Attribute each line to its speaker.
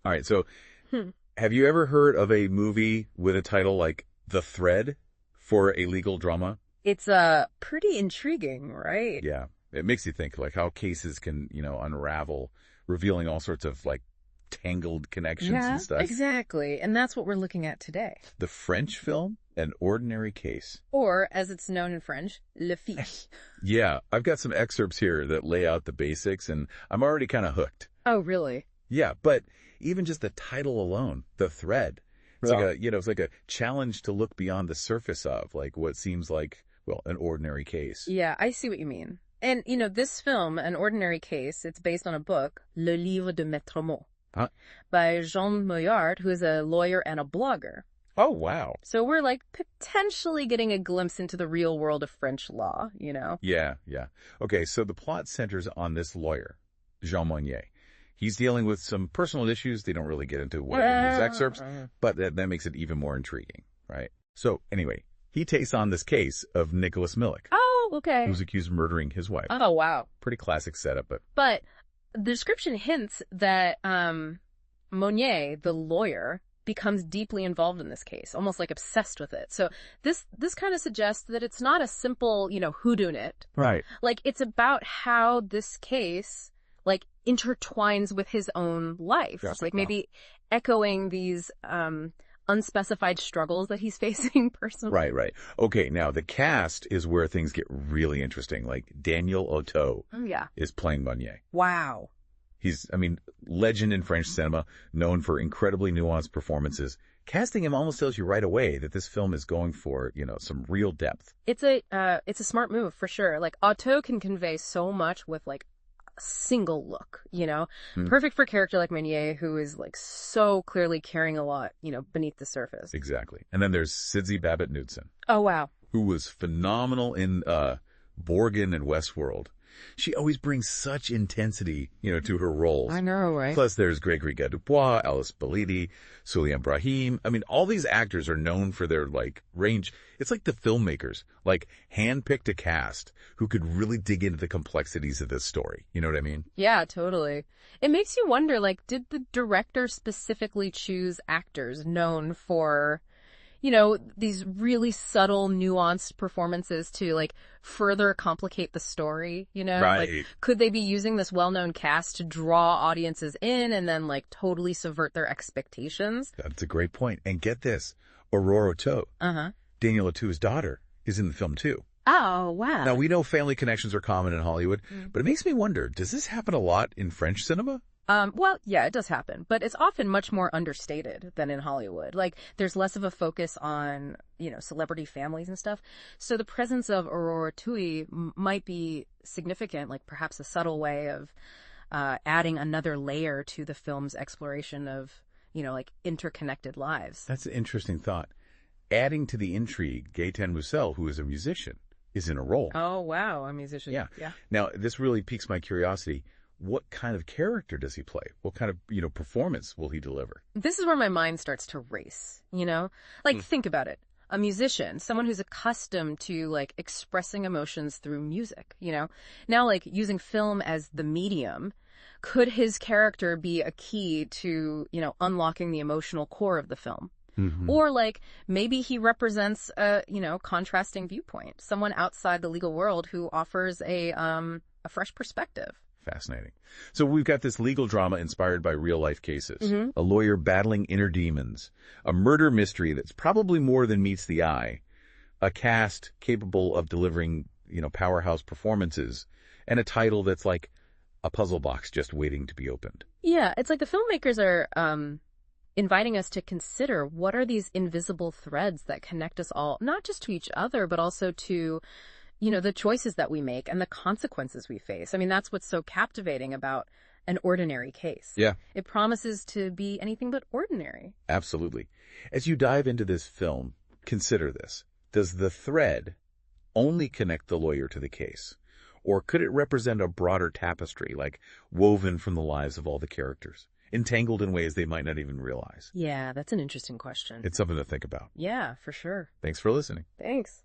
Speaker 1: All right, so
Speaker 2: Hmm.
Speaker 1: have you ever heard of a movie with a title like The Thread for a legal drama?
Speaker 2: It's pretty intriguing, right?
Speaker 1: Yeah, it makes you think like how cases can, unravel, revealing all sorts of like tangled connections and
Speaker 2: Yeah,
Speaker 1: stuff.
Speaker 2: exactly. And that's what we're looking at today.
Speaker 1: The French film, An Ordinary Case.
Speaker 2: Or, as it's known in French, le fiche.
Speaker 1: Yeah, I've got some excerpts here that lay out the basics, and I'm already kind of hooked.
Speaker 2: Oh, really?
Speaker 1: Yeah, but even just the title alone, The Thread, it's like it's like a challenge to look beyond the surface of like what seems like, well, an ordinary case.
Speaker 2: Yeah, I see what you mean. And, this film, An Ordinary Case, it's based on a book, Le Livre de Maître Mot,
Speaker 1: Huh?
Speaker 2: by Jean-Yves Moyart, who is a lawyer and a blogger.
Speaker 1: Oh, wow.
Speaker 2: So we're like potentially getting a glimpse into the real world of French law,
Speaker 1: Yeah, yeah. Okay, so the plot centers on this lawyer, Jean Monnier. He's dealing with some personal issues. They don't really get into what in these excerpts, but that makes it even more intriguing, right? So anyway, he takes on this case of Nicholas Millick,
Speaker 2: Oh, okay.
Speaker 1: who's accused of murdering his wife.
Speaker 2: Oh, wow.
Speaker 1: Pretty classic setup, but
Speaker 2: But the description hints that Monnier, the lawyer, becomes deeply involved in this case, almost like obsessed with it. So this kind of suggests that it's not a simple, whodunit.
Speaker 1: right.
Speaker 2: Like, it's about how this case, like, intertwines with his own life.
Speaker 1: Yeah.
Speaker 2: Just, like, maybe echoing these unspecified struggles that he's facing personally.
Speaker 1: Right, right. Okay, now the cast is where things get really interesting. Like Daniel Auteuil
Speaker 2: Oh, yeah.
Speaker 1: is playing Monnier.
Speaker 2: Wow.
Speaker 1: He's, legend in French cinema, known for incredibly nuanced performances. Casting him almost tells you right away that this film is going for, some real depth.
Speaker 2: It's a smart move for sure. Like, Auteuil can convey so much with like a single look, Perfect for a character like Meunier, who is like so clearly carrying a lot, beneath the surface.
Speaker 1: Exactly. And then there's Sidney Babbitt-Knudsen,
Speaker 2: Oh, wow.
Speaker 1: who was phenomenal in Borgen and Westworld. She always brings such intensity, to her roles.
Speaker 2: I know, right?
Speaker 1: Plus, there's Gregory Gadebois, Alice Belidi, Souleymane Brahim. All these actors are known for their, range. It's like the filmmakers, hand-picked a cast who could really dig into the complexities of this story. You know what I mean?
Speaker 2: Yeah, totally. It makes you wonder, did the director specifically choose actors known for, these really subtle, nuanced performances to, further complicate the story,
Speaker 1: Right.
Speaker 2: Could they be using this well-known cast to draw audiences in and then, totally subvert their expectations?
Speaker 1: That's a great point. And get this, Aurora Auteuil,
Speaker 2: Uh-huh.
Speaker 1: Daniel Auteuil's daughter, is in the film too.
Speaker 2: Oh, wow.
Speaker 1: Now, we know family connections are common in Hollywood, but it makes me wonder, does this happen a lot in French cinema?
Speaker 2: Well, yeah, it does happen, but it's often much more understated than in Hollywood. There's less of a focus on, celebrity families and stuff. So the presence of Aurora Auteuil might be significant, perhaps a subtle way of adding another layer to the film's exploration of, interconnected lives.
Speaker 1: That's an interesting thought. Adding to the intrigue, Gaëtan Roussel, who is a musician, is in a role.
Speaker 2: Oh, wow, a musician.
Speaker 1: Yeah.
Speaker 2: Yeah.
Speaker 1: Now, this really piques my curiosity. What kind of character does he play? What kind of, performance will he deliver?
Speaker 2: This is where my mind starts to race, Think about it. A musician, someone who's accustomed to, expressing emotions through music, Now, using film as the medium, could his character be a key to, unlocking the emotional core of the film?
Speaker 1: Mm-hmm.
Speaker 2: Or, maybe he represents a, contrasting viewpoint, someone outside the legal world who offers a fresh perspective.
Speaker 1: Fascinating. So we've got this legal drama inspired by real-life cases. A lawyer battling inner demons. A murder mystery that's probably more than meets the eye. A cast capable of delivering, powerhouse performances. And a title that's like a puzzle box just waiting to be opened.
Speaker 2: Yeah, it's like the filmmakers are inviting us to consider what are these invisible threads that connect us all, not just to each other, but also to the choices that we make and the consequences we face. That's what's so captivating about An Ordinary Case.
Speaker 1: Yeah.
Speaker 2: It promises to be anything but ordinary.
Speaker 1: Absolutely. As you dive into this film, consider this. Does the thread only connect the lawyer to the case? Or could it represent a broader tapestry, woven from the lives of all the characters, entangled in ways they might not even realize?
Speaker 2: Yeah, that's an interesting question.
Speaker 1: It's something to think about.
Speaker 2: Yeah, for sure.
Speaker 1: Thanks for listening.
Speaker 2: Thanks.